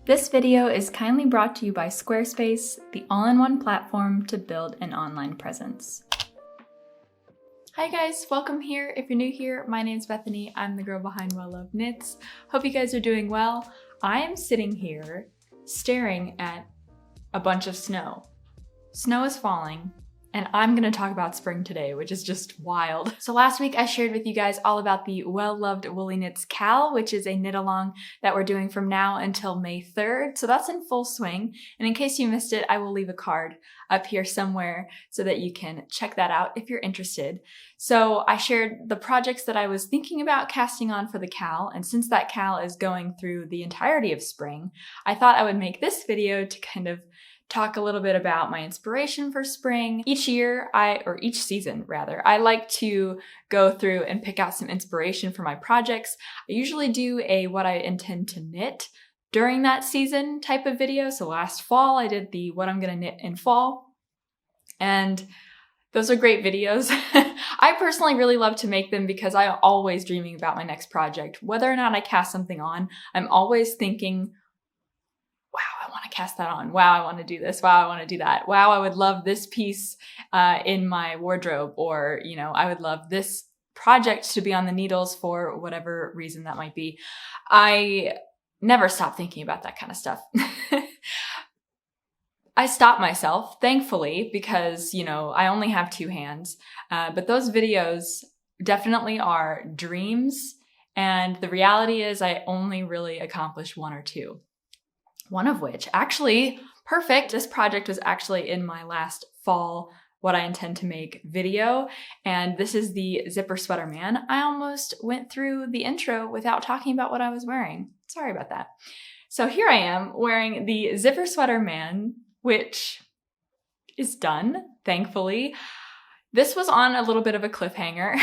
This video is kindly brought to you by Squarespace, the all-in-one platform to build an online presence. Hi guys, welcome here. If you're new here, my name's Bethany. I'm the girl behind Well Loved Knits. Hope you guys are doing well. I am sitting here staring at a bunch of snow. Snow is falling, and I'm gonna talk about spring today, which is just wild. So last week I shared with you guys all about the Well Loved Woolly Knits Cal, which is a knit along that we're doing from now until May 3rd. So that's in full swing. And in case you missed it, I will leave a card up here somewhere so that you can check that out if you're interested. So I shared the projects that I was thinking about casting on for the Cal. And since that Cal is going through the entirety of spring, I thought I would make this video to kind of talk a little bit about my inspiration for spring. Each season rather, I like to go through and pick out some inspiration for my projects. I usually do a what I intend to knit during that season type of video. So last fall I did the what I'm gonna knit in fall. And those are great videos. I personally really love to make them because I'm always dreaming about my next project. Whether or not I cast something on, I'm always thinking, wow, I want to cast that on. Wow, I want to do this. Wow, I want to do that. Wow, I would love this piece in my wardrobe, or, you know, I would love this project to be on the needles for whatever reason that might be. I never stop thinking about that kind of stuff. I stop myself, thankfully, because, you know, I only have two hands, but those videos definitely are dreams. And the reality is I only really accomplish one or two. One of which, actually, perfect. This project was actually in my last fall what I intend to make video, and this is the zipper sweater man. I almost went through the intro without talking about what I was wearing. Sorry about that. So here I am wearing the zipper sweater man, which is done, thankfully. This was on a little bit of a cliffhanger.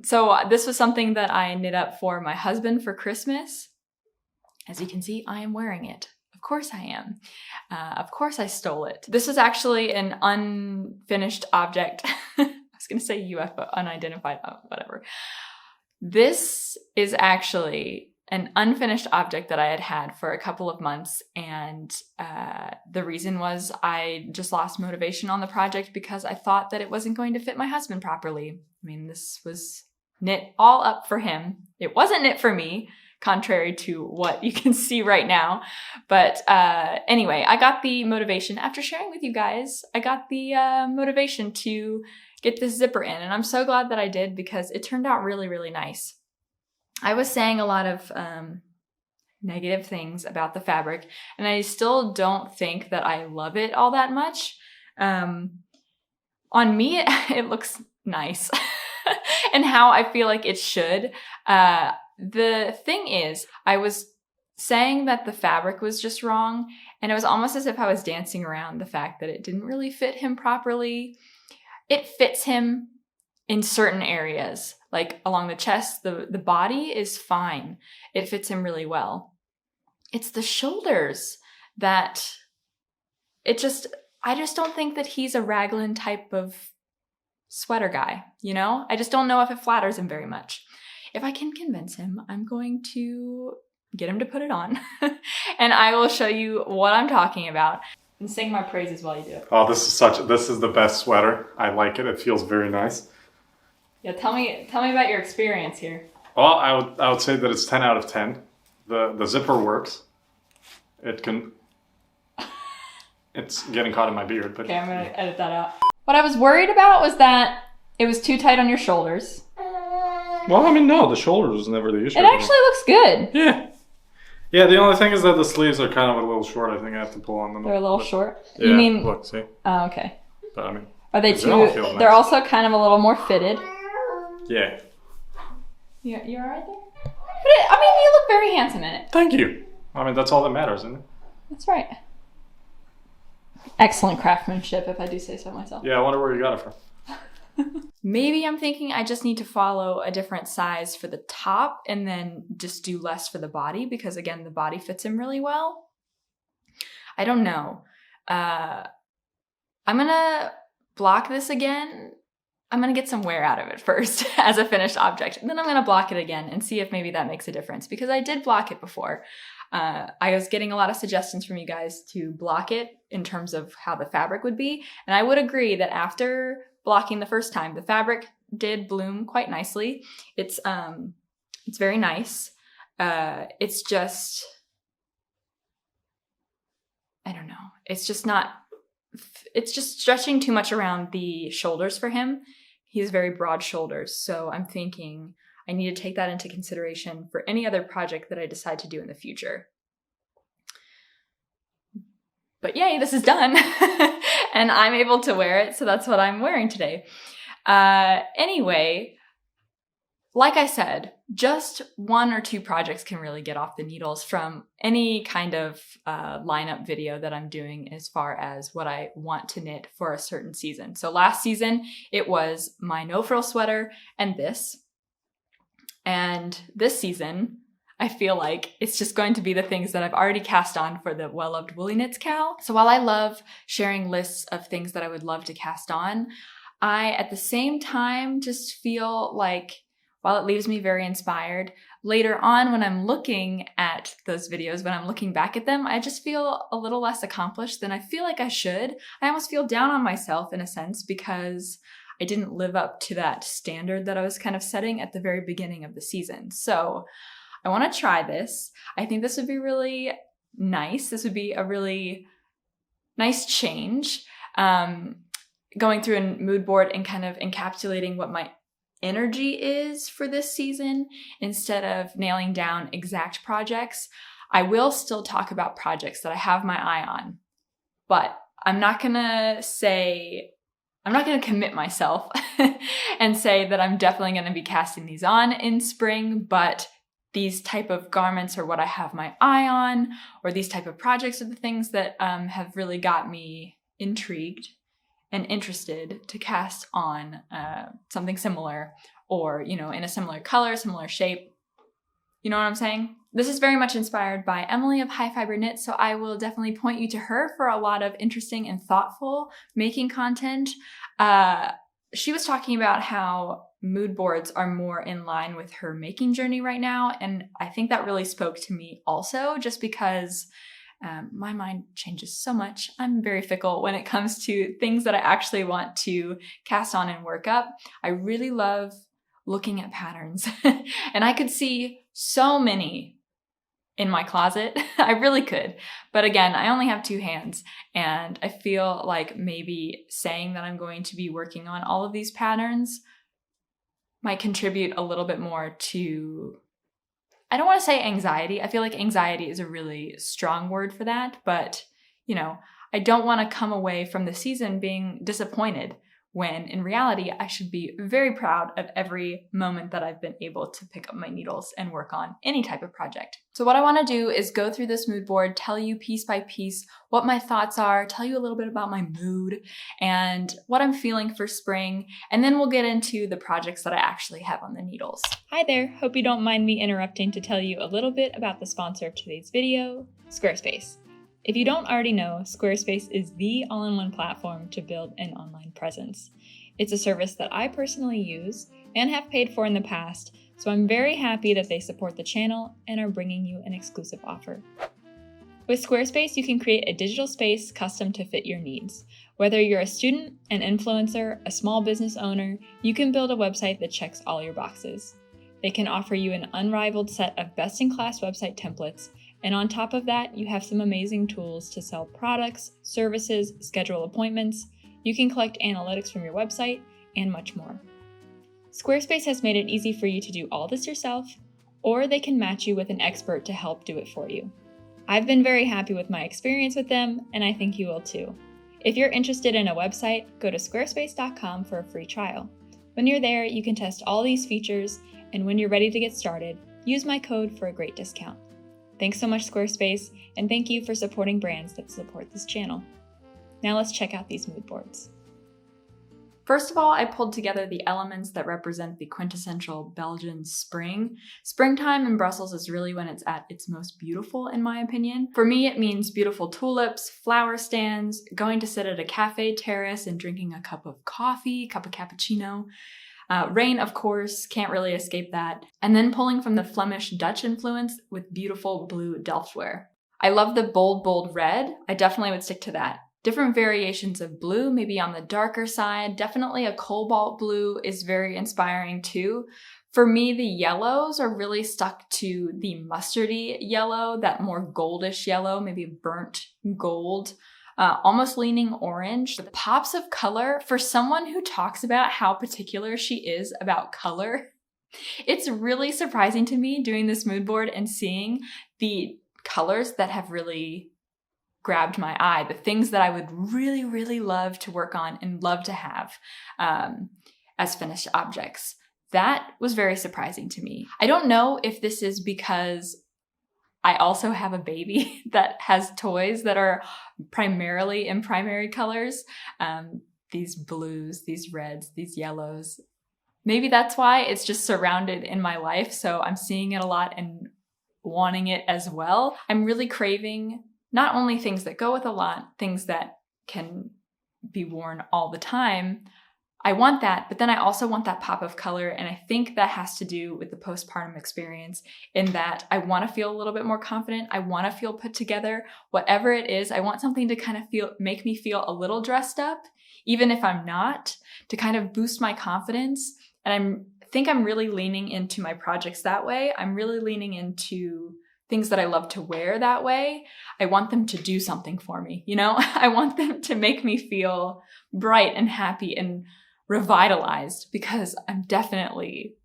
So this was something that I knit up for my husband for Christmas. As you can see, I am wearing it. Of course I am. Of course I stole it. This is actually an unfinished object. I was gonna say UFO, unidentified, whatever. This is actually an unfinished object that I had had for a couple of months. And the reason was I just lost motivation on the project because I thought that it wasn't going to fit my husband properly. I mean, this was knit all up for him. It wasn't knit for me, contrary to what you can see right now. But anyway, I got the motivation after sharing with you guys. I got the motivation to get this zipper in, and I'm so glad that I did because it turned out really, really nice. I was saying a lot of negative things about the fabric, and I still don't think that I love it all that much. On me, it looks nice and how I feel like it should. The thing is, I was saying that the fabric was just wrong, and it was almost as if I was dancing around the fact that it didn't really fit him properly. It fits him in certain areas, like along the chest, the body is fine. It fits him really well. It's the shoulders that I just don't think that he's a raglan type of sweater guy, you know? I just don't know if it flatters him very much. If I can convince him, I'm going to get him to put it on and I will show you what I'm talking about and sing my praises while you do it. Oh, this is the best sweater. I like it. It feels very nice. Yeah, tell me about your experience here. Well, I would say that it's 10 out of 10. The zipper works. It's getting caught in my beard, but... Okay, I'm gonna edit that out. What I was worried about was that it was too tight on your shoulders. Well, I mean, no, the shoulders was never the issue. It actually looks good. Yeah. Yeah, the only thing is that the sleeves are kind of a little short. I think I have to pull on them. They're a little short? Yeah, you mean... look, see? Oh, okay. But, I mean... Are they too... They're also kind of a little more fitted. Yeah. You alright there? But you look very handsome in it. Thank you. I mean, that's all that matters, isn't it? That's right. Excellent craftsmanship, if I do say so myself. Yeah, I wonder where you got it from. Maybe I'm thinking I just need to follow a different size for the top and then just do less for the body because, again, the body fits him really well. I don't know. I'm going to block this again. I'm going to get some wear out of it first as a finished object. And then I'm going to block it again and see if maybe that makes a difference because I did block it before. I was getting a lot of suggestions from you guys to block it in terms of how the fabric would be. And I would agree that after blocking the first time, the fabric did bloom quite nicely. It's very nice. It's just, I don't know. It's just stretching too much around the shoulders for him. He has very broad shoulders. So I'm thinking I need to take that into consideration for any other project that I decide to do in the future. But yay, this is done. And I'm able to wear it. So that's what I'm wearing today. Anyway, like I said, just 1 or 2 projects can really get off the needles from any kind of lineup video that I'm doing as far as what I want to knit for a certain season. So last season, it was my no-frill sweater and this. And this season, I feel like it's just going to be the things that I've already cast on for the well-loved Woolly Knits Cal. So while I love sharing lists of things that I would love to cast on, I, at the same time, just feel like while it leaves me very inspired, later on when I'm looking at those videos, when I'm looking back at them, I just feel a little less accomplished than I feel like I should. I almost feel down on myself in a sense because I didn't live up to that standard that I was kind of setting at the very beginning of the season. So I want to try this. I think this would be really nice. This would be a really nice change. Going through a mood board and kind of encapsulating what my energy is for this season instead of nailing down exact projects. I will still talk about projects that I have my eye on, but I'm not going to commit myself and say that I'm definitely going to be casting these on in spring, but these type of garments are what I have my eye on, or these type of projects are the things that have really got me intrigued and interested to cast on something similar, or, in a similar color, similar shape. You know what I'm saying? This is very much inspired by Emily of High Fiber Knit, so I will definitely point you to her for a lot of interesting and thoughtful making content. She was talking about how mood boards are more in line with her making journey right now, and I think that really spoke to me also, just because my mind changes so much. I'm very fickle when it comes to things that I actually want to cast on and work up. I really love looking at patterns and I could see so many in my closet. I really could. But again, I only have 2 hands, and I feel like maybe saying that I'm going to be working on all of these patterns might contribute a little bit more to, I don't want to say anxiety. I feel like anxiety is a really strong word for that, but I don't want to come away from the season being disappointed when in reality, I should be very proud of every moment that I've been able to pick up my needles and work on any type of project. So what I want to do is go through this mood board, tell you piece by piece what my thoughts are, tell you a little bit about my mood and what I'm feeling for spring, and then we'll get into the projects that I actually have on the needles. Hi there, hope you don't mind me interrupting to tell you a little bit about the sponsor of today's video, Squarespace. If you don't already know, Squarespace is the all-in-one platform to build an online presence. It's a service that I personally use and have paid for in the past, so I'm very happy that they support the channel and are bringing you an exclusive offer. With Squarespace, you can create a digital space custom to fit your needs. Whether you're a student, an influencer, a small business owner, you can build a website that checks all your boxes. They can offer you an unrivaled set of best-in-class website templates, and on top of that, you have some amazing tools to sell products, services, schedule appointments. You can collect analytics from your website, and much more. Squarespace has made it easy for you to do all this yourself, or they can match you with an expert to help do it for you. I've been very happy with my experience with them, and I think you will too. If you're interested in a website, go to squarespace.com for a free trial. When you're there, you can test all these features, and when you're ready to get started, use my code for a great discount. Thanks so much, Squarespace, and thank you for supporting brands that support this channel. Now let's check out these mood boards. First of all, I pulled together the elements that represent the quintessential Belgian spring. Springtime in Brussels is really when it's at its most beautiful, in my opinion. For me, it means beautiful tulips, flower stands, going to sit at a cafe terrace and drinking a cup of coffee, cup of cappuccino. Rain, of course, can't really escape that. And then pulling from the Flemish Dutch influence with beautiful blue Delftware. I love the bold red. I definitely would stick to that. Different variations of blue, maybe on the darker side. Definitely a cobalt blue is very inspiring too. For me, the yellows are really stuck to the mustardy yellow, that more goldish yellow, maybe burnt gold, almost leaning orange. The pops of color, for someone who talks about how particular she is about color, it's really surprising to me doing this mood board and seeing the colors that have really grabbed my eye, the things that I would really, really love to work on and love to have as finished objects. That was very surprising to me. I don't know if this is because I also have a baby that has toys that are primarily in primary colors. These blues, these reds, these yellows. Maybe that's why it's just surrounded in my life, so I'm seeing it a lot and wanting it as well. I'm really craving not only things that go with a lot, things that can be worn all the time. I want that, but then I also want that pop of color, and I think that has to do with the postpartum experience in that I want to feel a little bit more confident. I want to feel put together. Whatever it is, I want something to kind of make me feel a little dressed up, even if I'm not, to kind of boost my confidence. And I think I'm really leaning into my projects that way. I'm really leaning into things that I love to wear that way. I want them to do something for me, you know? I want them to make me feel bright and happy and revitalized, because I'm definitely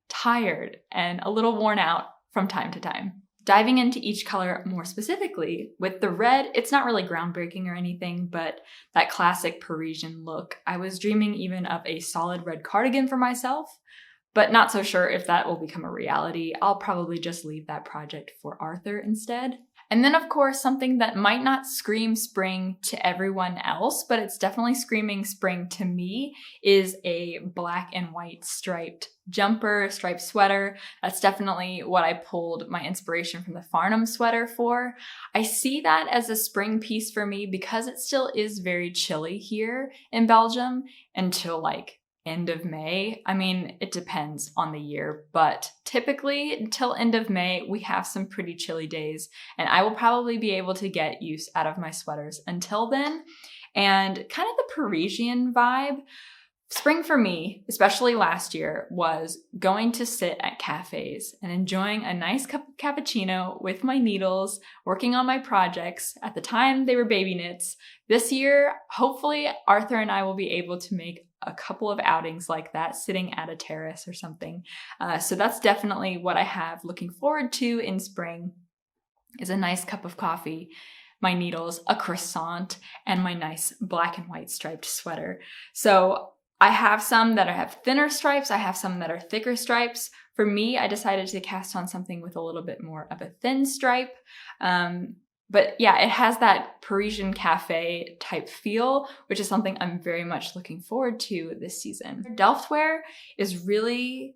tired and a little worn out from time to time. Diving into each color more specifically, with the red, it's not really groundbreaking or anything, but that classic Parisian look. I was dreaming even of a solid red cardigan for myself, but not so sure if that will become a reality. I'll probably just leave that project for Arthur instead. And then, of course, something that might not scream spring to everyone else, but it's definitely screaming spring to me, is a black and white striped jumper, striped sweater. That's definitely what I pulled my inspiration from the Farnham sweater for. I see that as a spring piece for me because it still is very chilly here in Belgium until like end of May. I mean, it depends on the year, but typically until end of May, we have some pretty chilly days, and I will probably be able to get use out of my sweaters until then. And kind of the Parisian vibe, spring for me, especially last year, was going to sit at cafes and enjoying a nice cup of cappuccino with my needles, working on my projects. At the time, they were baby knits. This year, hopefully, Arthur and I will be able to make a couple of outings like that, sitting at a terrace or something. So that's definitely what I have looking forward to in spring, is a nice cup of coffee, my needles, a croissant, and my nice black and white striped sweater. So I have some that have thinner stripes. I have some that are thicker stripes. For me, I decided to cast on something with a little bit more of a thin stripe. But yeah, it has that Parisian cafe type feel, which is something I'm very much looking forward to this season. Delftware is really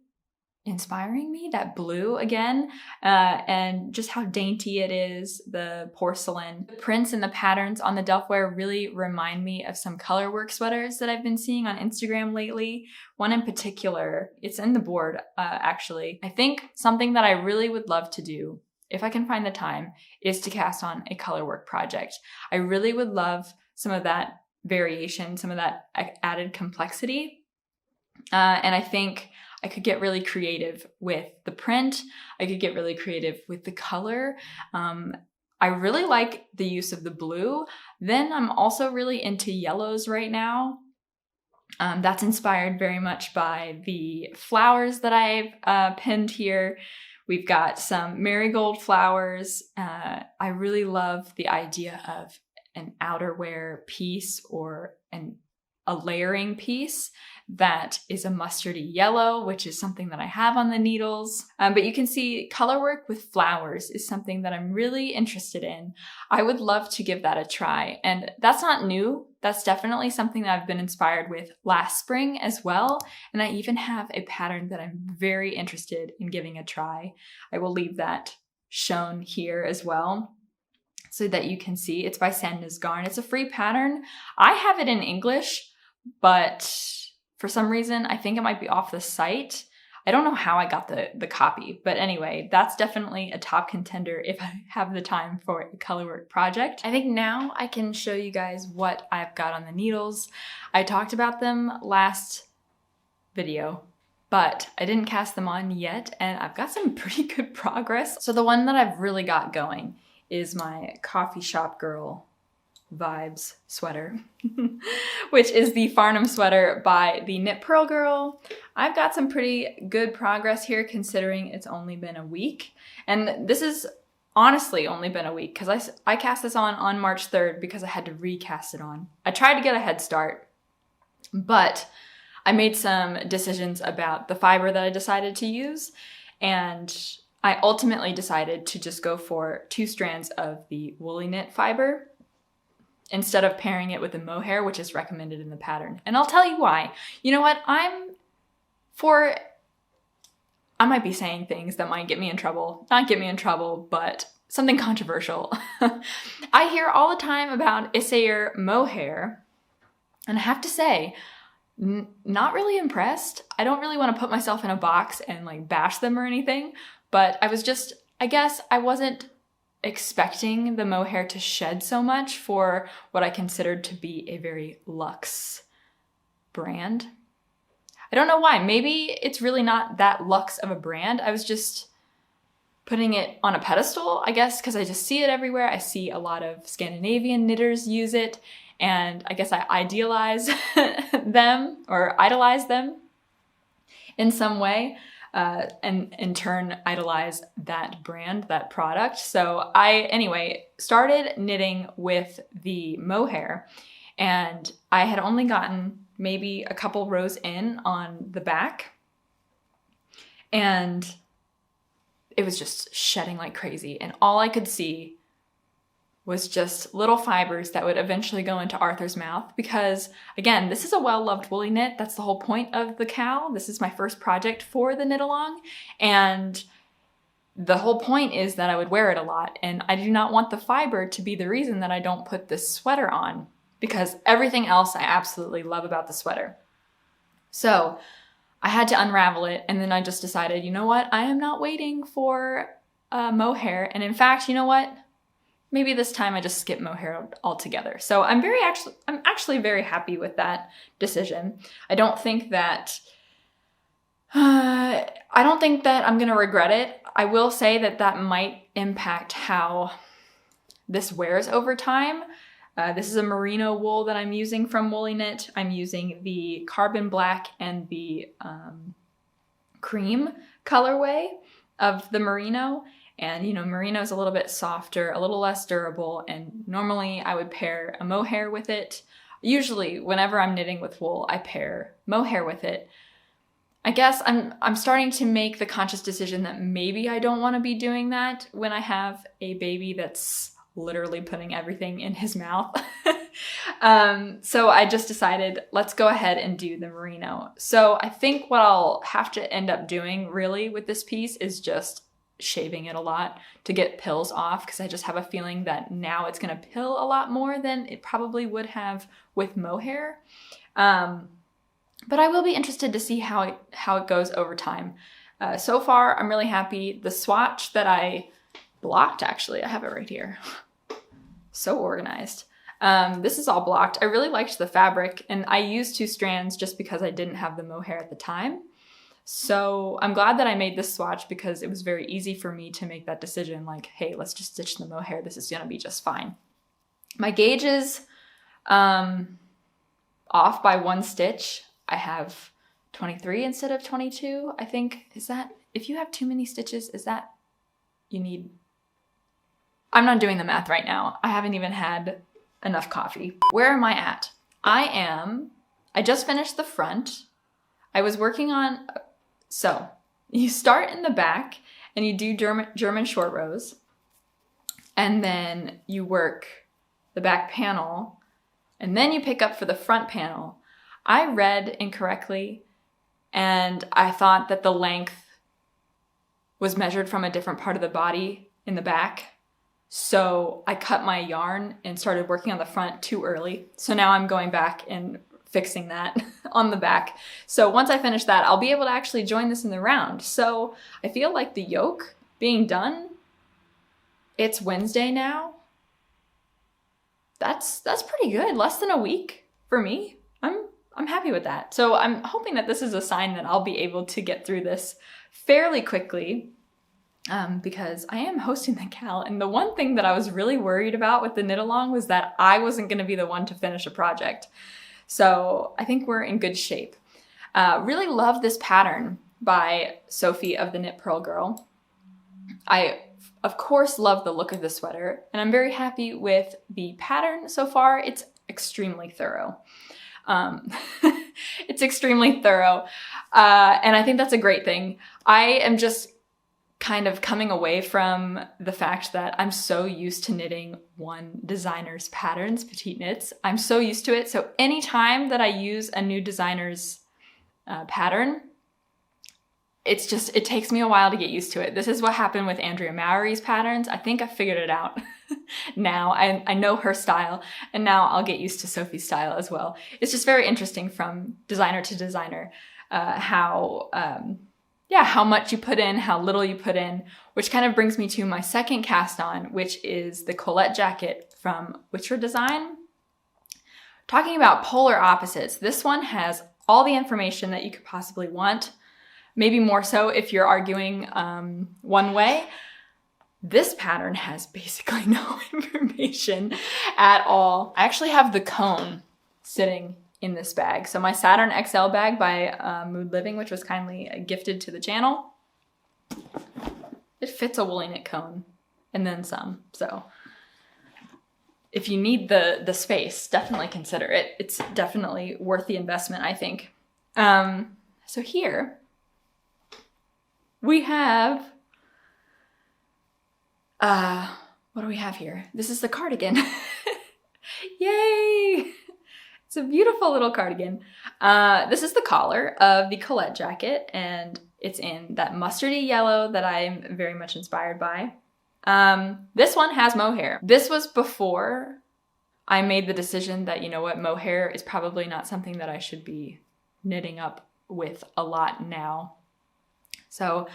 inspiring me, that blue again, and just how dainty it is, the porcelain. The prints and the patterns on the Delftware really remind me of some colorwork sweaters that I've been seeing on Instagram lately. One in particular, it's in the board actually. I think something that I really would love to do, if I can find the time, is to cast on a colorwork project. I really would love some of that variation, some of that added complexity. And I think I could get really creative with the print. I could get really creative with the color. I really like the use of the blue. Then I'm also really into yellows right now. That's inspired very much by the flowers that I've pinned here. We've got some marigold flowers. I really love the idea of an outerwear piece or a layering piece that is a mustardy yellow, which is something that I have on the needles. But you can see colorwork with flowers is something that I'm really interested in. I would love to give that a try. And that's not new. That's definitely something that I've been inspired with last spring as well. And I even have a pattern that I'm very interested in giving a try. I will leave that shown here as well, so that you can see. It's by Sandnes Garn. It's a free pattern. I have it in English, but for some reason. I think it might be off the site. I don't know how I got the copy, but anyway, that's definitely a top contender if I have the time for a colorwork project. I think now I can show you guys what I've got on the needles. I talked about them last video, but I didn't cast them on yet, and I've got some pretty good progress. So the one that I've really got going is my coffee shop girl vibes sweater, which is the Farnham sweater by the Knit Purl girl. I've got some pretty good progress here considering it's only been a week. And this is honestly only been a week because I cast this on March 3rd because I had to recast it on. I tried to get a head start, but I made some decisions about the fiber that I decided to use, and I ultimately decided to just go for 2 strands of the woolly knit fiber instead of pairing it with the mohair, which is recommended in the pattern. And I'll tell you why. You know what? I might be saying things that might get me in trouble. Not get me in trouble, but something controversial. I hear all the time about essayer mohair, and I have to say, not really impressed. I don't really want to put myself in a box and like bash them or anything, but I guess I wasn't expecting the mohair to shed so much for what I considered to be a very luxe brand. I don't know why. Maybe it's really not that luxe of a brand. I was just putting it on a pedestal, I guess, because I just see it everywhere. I see a lot of Scandinavian knitters use it, and I guess I idealize them or idolize them in some way. And in turn idolize that brand, that product. So I, anyway, started knitting with the mohair, and I had only gotten maybe a couple rows in on the back, and it was just shedding like crazy. And all I could see was just little fibers that would eventually go into Arthur's mouth because, again, this is a well-loved woolly knit. That's the whole point of the cowl. This is my first project for the knit-along, and the whole point is that I would wear it a lot, and I do not want the fiber to be the reason that I don't put this sweater on because everything else I absolutely love about the sweater. So I had to unravel it, and then I just decided, you know what? I am not waiting for mohair, and in fact, you know what? Maybe this time I just skip mohair altogether. So I'm actually very happy with that decision. I don't think that I'm gonna regret it. I will say that might impact how this wears over time. This is a merino wool that I'm using from Woolly Knit. I'm using the carbon black and the cream colorway of the merino. And, you know, merino is a little bit softer, a little less durable, and normally I would pair a mohair with it. Usually, whenever I'm knitting with wool, I pair mohair with it. I guess I'm starting to make the conscious decision that maybe I don't want to be doing that when I have a baby that's literally putting everything in his mouth. So I just decided, let's go ahead and do the merino. So I think what I'll have to end up doing really with this piece is just shaving it a lot to get pills off, because I just have a feeling that now it's going to pill a lot more than it probably would have with mohair. But I will be interested to see how it goes over time. So far, I'm really happy. The swatch that I blocked, actually, I have it right here. So organized. This is all blocked. I really liked the fabric, and I used 2 strands just because I didn't have the mohair at the time. So I'm glad that I made this swatch because it was very easy for me to make that decision, like, hey, let's just stitch the mohair. This is gonna be just fine. My gauge is off by 1 stitch. I have 23 instead of 22, I think. Is that, if you have too many stitches, is that, you need, I'm not doing the math right now. I haven't even had enough coffee. Where am I at? I just finished the front. I was working on, so you start in the back and you do German short rows, and then you work the back panel, and then you pick up for the front panel. I read incorrectly, and I thought that the length was measured from a different part of the body in the back. So I cut my yarn and started working on the front too early. So now I'm going back and fixing that on the back. So once I finish that, I'll be able to actually join this in the round. So I feel like the yoke being done, it's Wednesday now. That's pretty good. Less than a week for me. I'm happy with that. So I'm hoping that this is a sign that I'll be able to get through this fairly quickly, because I am hosting the Cal. And the one thing that I was really worried about with the knit along was that I wasn't going to be the one to finish a project. So I think we're in good shape. Really love this pattern by Sophie of the Knit Purl Girl. I, of course, love the look of the sweater, and I'm very happy with the pattern so far. It's extremely thorough. It's extremely thorough, and I think that's a great thing. I am just kind of coming away from the fact that I'm so used to knitting one designer's patterns, Petite knits. I'm so used to it. So anytime that I use a new designer's pattern, it takes me a while to get used to it. This is what happened with Andrea Mowry's patterns. I think I figured it out now. I know her style, and now I'll get used to Sophie's style as well. It's just very interesting from designer to designer, how much you put in, how little you put in, which kind of brings me to my second cast on, which is the Colette jacket from Witre Design. Talking about polar opposites, this one has all the information that you could possibly want. Maybe more so if you're arguing one way. This pattern has basically no information at all. I actually have the cone sitting in this bag. So my Saturn XL bag by Mood Living, which was kindly gifted to the channel, it fits a woolly knit cone and then some. So if you need the space, definitely consider it. It's definitely worth the investment, I think. So here we have, what do we have here? This is the cardigan. Yay! It's a beautiful little cardigan. This is the collar of the Colette jacket, and it's in that mustardy yellow that I'm very much inspired by. This one has mohair. This was before I made the decision that, you know what, mohair is probably not something that I should be knitting up with a lot now. So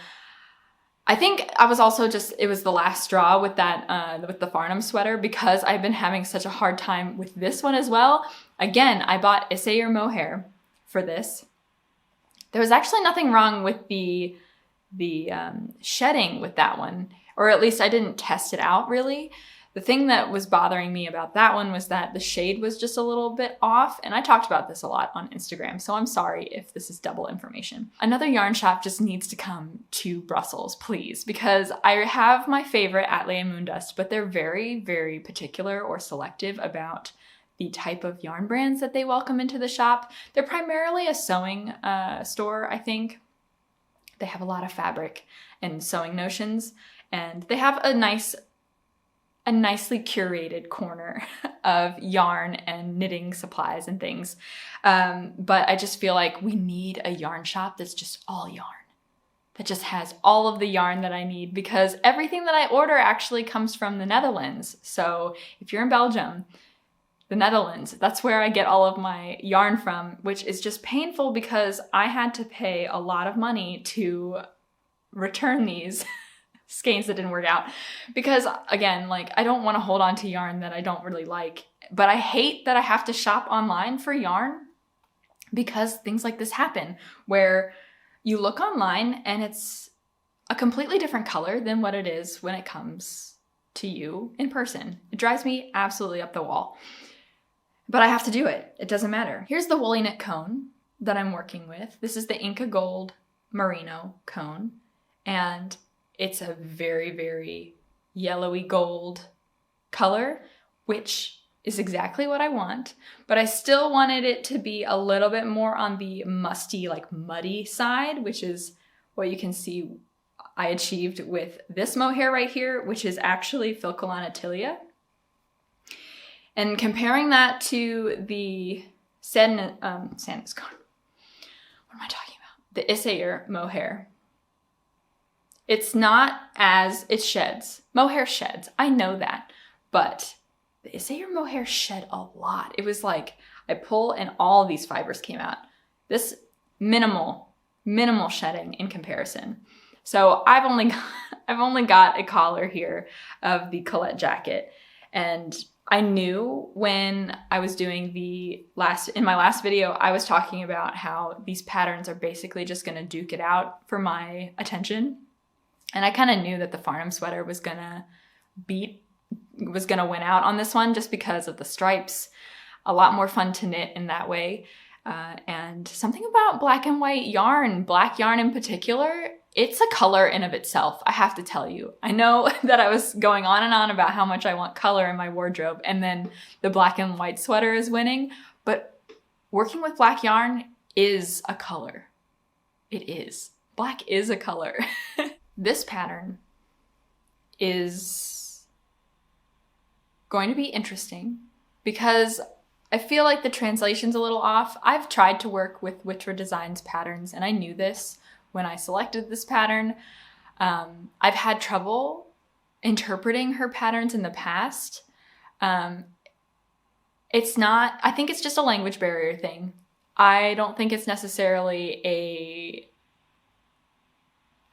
I think I was also it was the last straw with that, with the Farnham sweater, because I've been having such a hard time with this one as well. Again, I bought Essayer mohair for this. There was actually nothing wrong with the shedding with that one, or at least I didn't test it out really. The thing that was bothering me about that one was that the shade was just a little bit off, and I talked about this a lot on Instagram, so I'm sorry if this is double information. Another yarn shop just needs to come to Brussels, please, because I have my favorite Atelier Moondust, but they're very, very particular or selective about the type of yarn brands that they welcome into the shop. They're primarily a sewing store, I think. They have a lot of fabric and sewing notions, and they have a nicely curated corner of yarn and knitting supplies and things. But I just feel like we need a yarn shop that's just all yarn, that just has all of the yarn that I need, because everything that I order actually comes from the Netherlands. So if you're in Belgium, the Netherlands, that's where I get all of my yarn from, which is just painful because I had to pay a lot of money to return these skeins that didn't work out, because again, like, I don't want to hold on to yarn that I don't really like, but I hate that I have to shop online for yarn, because things like this happen where you look online and it's a completely different color than what it is when it comes to you in person. It drives me absolutely up the wall, but I have to do it. It doesn't matter. Here's the woolly knit cone that I'm working with. This is the Inca Gold Merino cone, and it's a very, very yellowy gold color, which is exactly what I want, but I still wanted it to be a little bit more on the musty, like muddy side, which is what you can see I achieved with this mohair right here, which is actually Filcolana Tilia. And comparing that to the Sandnes, what am I talking about? The Essayer mohair. It's not as, it sheds. Mohair sheds, I know that, but the Essayer mohair shed a lot. It was like, I pull and all these fibers came out. This minimal shedding in comparison. So I've only got a collar here of the Colette jacket, and I knew when I was doing in my last video, I was talking about how these patterns are basically just going to duke it out for my attention. And I kind of knew that the Farnham sweater was going to win out on this one just because of the stripes. A lot more fun to knit in that way. And something about black and white yarn, black yarn in particular, it's a color in of itself, I have to tell you. I know that I was going on and on about how much I want color in my wardrobe, and then the black and white sweater is winning, but working with black yarn is a color. It is. Black is a color. This pattern is going to be interesting because I feel like the translation's a little off. I've tried to work with Witre Designs patterns, and I knew this when I selected this pattern. I've had trouble interpreting her patterns in the past. I think it's just a language barrier thing. I don't think it's necessarily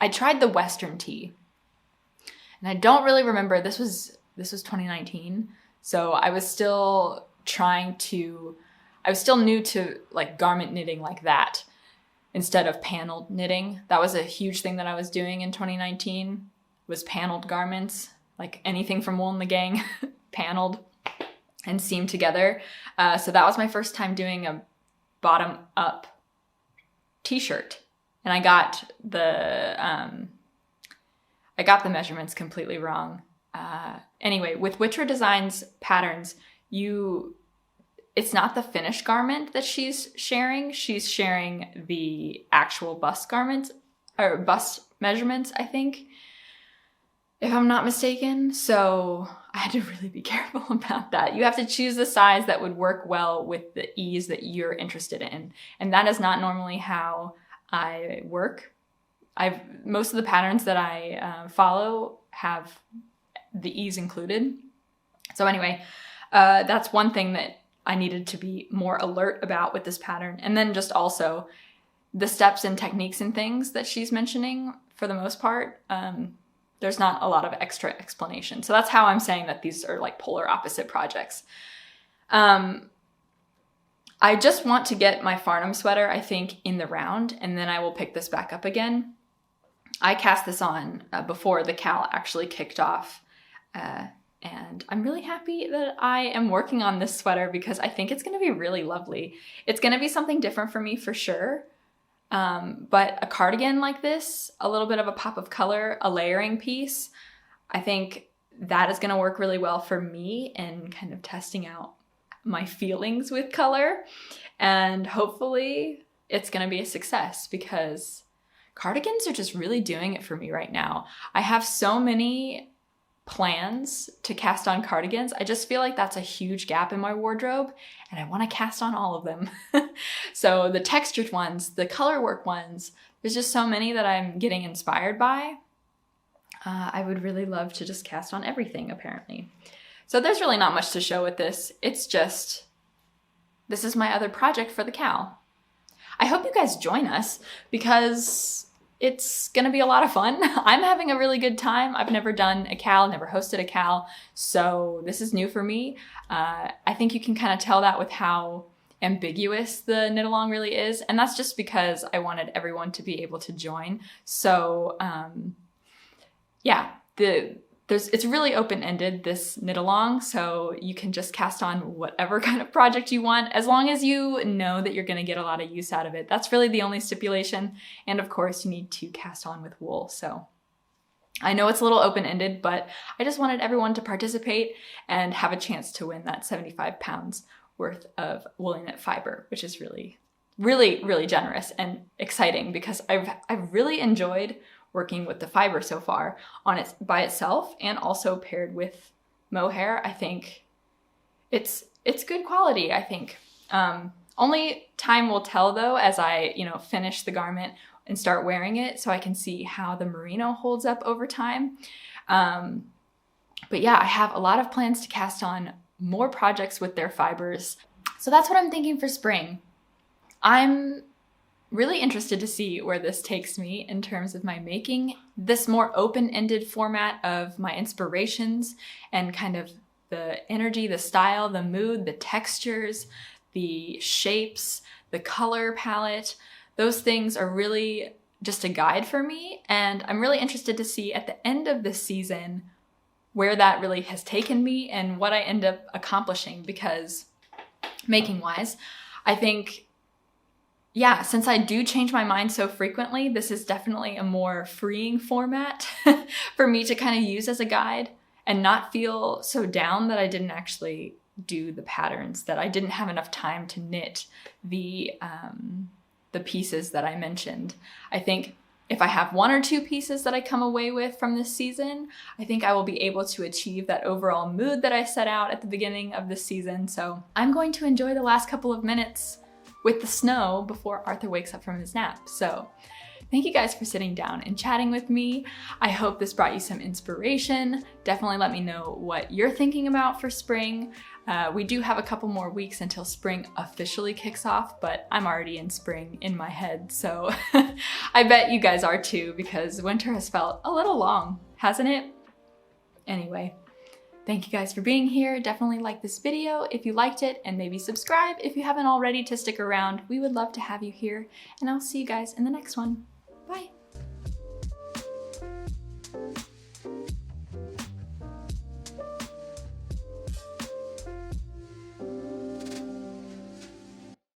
I tried the Western tee, and I don't really remember, this was 2019, so I was still new to like garment knitting like that instead of paneled knitting. That was a huge thing that I was doing in 2019, was paneled garments, like anything from Wool and the Gang, paneled and seamed together. So that was my first time doing a bottom up t-shirt. And I got the measurements completely wrong. Anyway, with Witre Designs patterns, it's not the finished garment that she's sharing. She's sharing the actual bust garments, or bust measurements, I think, if I'm not mistaken. So I had to really be careful about that. You have to choose the size that would work well with the ease that you're interested in. And that is not normally how I work. Most of the patterns that I follow have the ease included. So anyway, that's one thing that I needed to be more alert about with this pattern. And then just also the steps and techniques and things that she's mentioning, for the most part, there's not a lot of extra explanation. So that's how I'm saying that these are like polar opposite projects. I just want to get my Farnam sweater, I think, in the round, and then I will pick this back up again. I cast this on before the cal actually kicked off. And I'm really happy that I am working on this sweater because I think it's going to be really lovely. It's going to be something different for me for sure. But a cardigan like this, a little bit of a pop of color, a layering piece, I think that is going to work really well for me and kind of testing out my feelings with color. And hopefully it's going to be a success because cardigans are just really doing it for me right now. I have so many plans to cast on cardigans. I just feel like that's a huge gap in my wardrobe and I want to cast on all of them. So the textured ones, the color work ones, there's just so many that I'm getting inspired by. I would really love to just cast on everything apparently. So there's really not much to show with this. It's just, this is my other project for the cal. I hope you guys join us because it's gonna be a lot of fun. I'm having a really good time. I've never done a cal, never hosted a cal, so this is new for me. I think you can kind of tell that with how ambiguous the knit along really is, and that's just because I wanted everyone to be able to join. So yeah, it's really open-ended, this knit along, so you can just cast on whatever kind of project you want, as long as you know that you're going to get a lot of use out of it. That's really the only stipulation. And of course, you need to cast on with wool. So I know it's a little open-ended, but I just wanted everyone to participate and have a chance to win that 75 pounds worth of woolly knit fiber, which is really, really, really generous and exciting because I've really enjoyed working with the fiber so far on it by itself and also paired with mohair. I think it's good quality, I think. Only time will tell though, as I, finish the garment and start wearing it so I can see how the merino holds up over time. But yeah, I have a lot of plans to cast on more projects with their fibers. So that's what I'm thinking for spring. I'm really interested to see where this takes me in terms of my making, this more open-ended format of my inspirations and kind of the energy, the style, the mood, the textures, the shapes, the color palette. Those things are really just a guide for me, and I'm really interested to see at the end of this season where that really has taken me and what I end up accomplishing, because making-wise, I think, yeah, since I do change my mind so frequently, this is definitely a more freeing format for me to kind of use as a guide and not feel so down that I didn't actually do the patterns, that I didn't have enough time to knit the pieces that I mentioned. I think if I have 1 or 2 pieces that I come away with from this season, I think I will be able to achieve that overall mood that I set out at the beginning of this season. So I'm going to enjoy the last couple of minutes with the snow before Arthur wakes up from his nap. So thank you guys for sitting down and chatting with me. I hope this brought you some inspiration. Definitely let me know what you're thinking about for spring. We do have a couple more weeks until spring officially kicks off, but I'm already in spring in my head, so I bet you guys are too, because winter has felt a little long, hasn't it? Anyway, thank you guys for being here. Definitely like this video if you liked it, and maybe subscribe if you haven't already to stick around. We would love to have you here, and I'll see you guys in the next one.